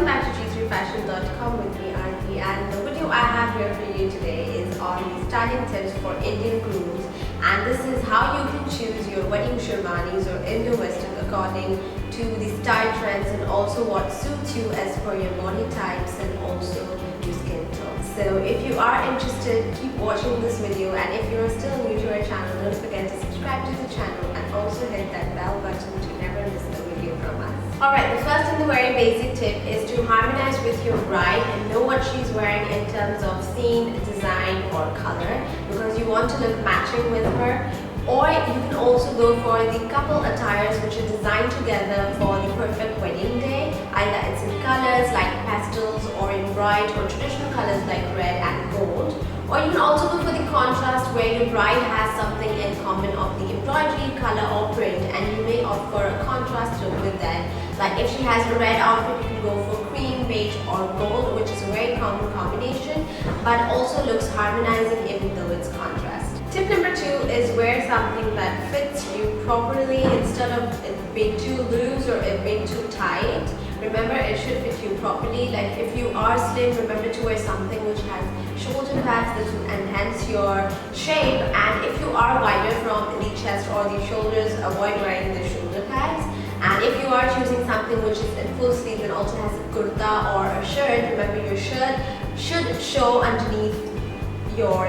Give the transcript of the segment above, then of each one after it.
welcome back to G3fashion.com with me, Aarti, and the video I have here for you today is on the styling tips for Indian grooms, and this is how you can choose your wedding sherwanis or Indo-Western according to the style trends and also what suits you as per your body types and also your skin tone. So if you are interested, keep watching this video, and if you are still new to our channel, don't forget to subscribe to the channel and also hit that bell button to never miss a video from us. Alright, the first and the very basic tip is to harmonize with your bride and know what she's wearing in terms of scene, design or color, because you want to look matching with her. Or you can also go for the couple attires which are designed together for the perfect wedding day. Either it's in colors like pastels or in bright or traditional colors like red and gold. Or you can also go for the contrast where your bride has something in common of the embroidery, color or print, and you may opt for a contrast look with that. Like if she has a red outfit, you can go for cream, beige or gold, which is a very common combination but also looks harmonizing even though it's contrast. Tip number 2 is wear something that fits you properly instead of it being too loose or it being too tight. Remember, it should fit you properly. Like if you are slim, remember to wear something which has shoulder pads that will enhance your shape, and if you are wider from the chest or the shoulders, avoid wearing the shoulder pads. And if you are choosing something which is in full sleeve and also has a kurta or a shirt, remember your shirt should show underneath your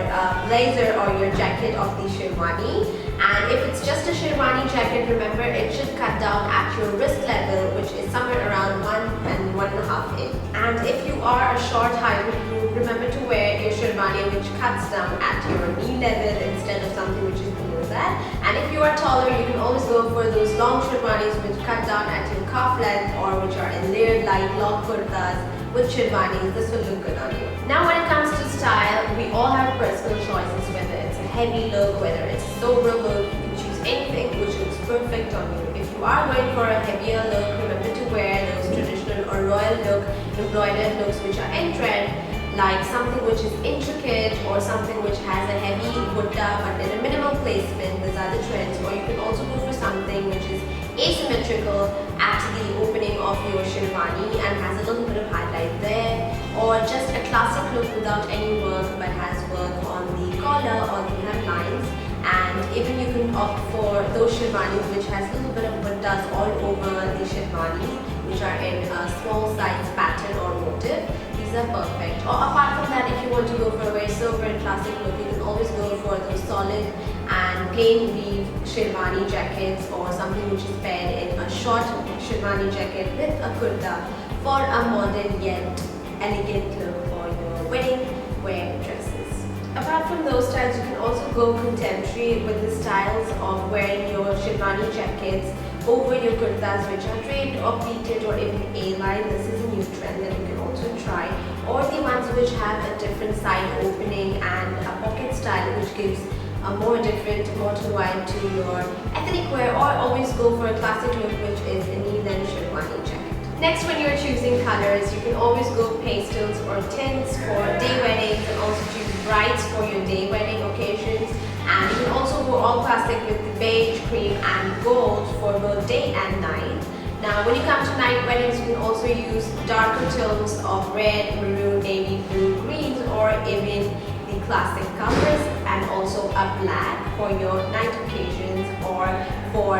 blazer or your jacket of the sherwani. And if it's just a sherwani jacket, remember it should cut down at your wrist level, which is somewhere around 1 and 1.5 inch. And if you are a short hybrid group, remember to wear your sherwani which cuts down at your knee level instead of something which is below that. And if you are taller, you can always go for those long sherwanis which cut down at your calf length or which are in layered like long kurtas with sherwanis. This will look good on you. Now when it comes to style, we all have personal choices, whether it's a heavy look, whether it's a sober look. You can choose anything which looks perfect on you. If you are going for a heavier look, remember to wear those traditional or royal look embroidered looks which are in trend, like something which is intricate or something which has a heavy butta but in a minimal placement. These are the trends. Or you can also go for something which is asymmetrical at the opening of your sherwani and has a little bit of highlight there, or just a classic look without any work but has work on the collar or the hemlines. And even you can opt for those sherwanis which has a little bit of buttas all over the sherwani, which are in a small size pattern or motif. These are perfect. Or apart from that, if you want to go for a very sober and classic look, you can always go for those solid and plain weave sherwani jackets, or something which is paired in a short sherwani jacket with a kurta for a modern yet elegant look for your wedding wear dresses. Apart from those styles, you can also go contemporary with the styles of wearing your sherwani jackets over your kurtas which are draped or pleated or even A-line. This is a new trend that you can also try. Or the ones which have a different side opening and a pocket style which gives a more different, modern vibe to your ethnic wear. Or always go for a classic look which is a knee-length sherwani jacket. Next, when you're choosing colors, you can always go pastels or tints for day weddings and also choose brights for your day wedding occasions. And you can also go all classic with the beige, cream and gold for both day and night. Now when you come to night weddings, you can also use darker tones of red, maroon, navy blue, greens, or even the classic colors, and also a black for your night occasions or for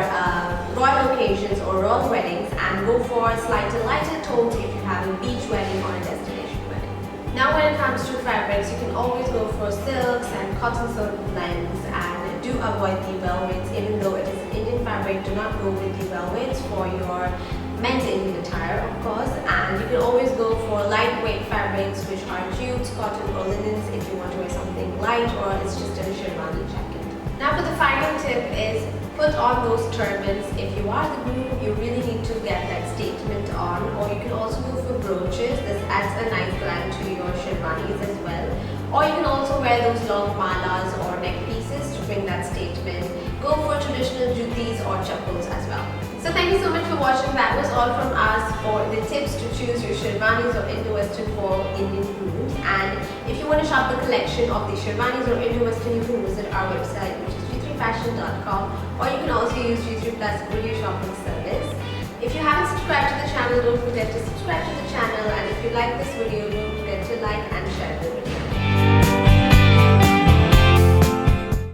royal occasions or royal weddings, and go for slightly lighter tones if you have a beach wedding or a destination wedding. Now when it comes to fabrics, you can always go for silks and cotton silk blends, and do avoid the velvets. Even though it is an Indian fabric, do not go with the velvets for your men's Indian attire, of course. And you can always go for lightweight fabrics which are jutes, cotton or linens if you want to wear something light or it's just a sherwani jacket. Now for the final tip is put on those turbans. If you are the groom, you really need to get that statement on. Or you can also go for brooches. This adds a nice glam to your sherwanis as well. Or you can also wear those long malas or neck pieces to bring that statement. Go for traditional jutis or chappals as well. So thank you so much for watching. That was all from us for the tips to choose your sherwanis or Indo-Western for Indian grooms. And if you want to shop the collection of the sherwanis or Indo-Western, you can visit our website, which is G3fashion.com, or you can also use G3 Plus video shopping service. If you haven't subscribed to the channel, don't forget to subscribe to the channel like this video, don't forget to like and share the video.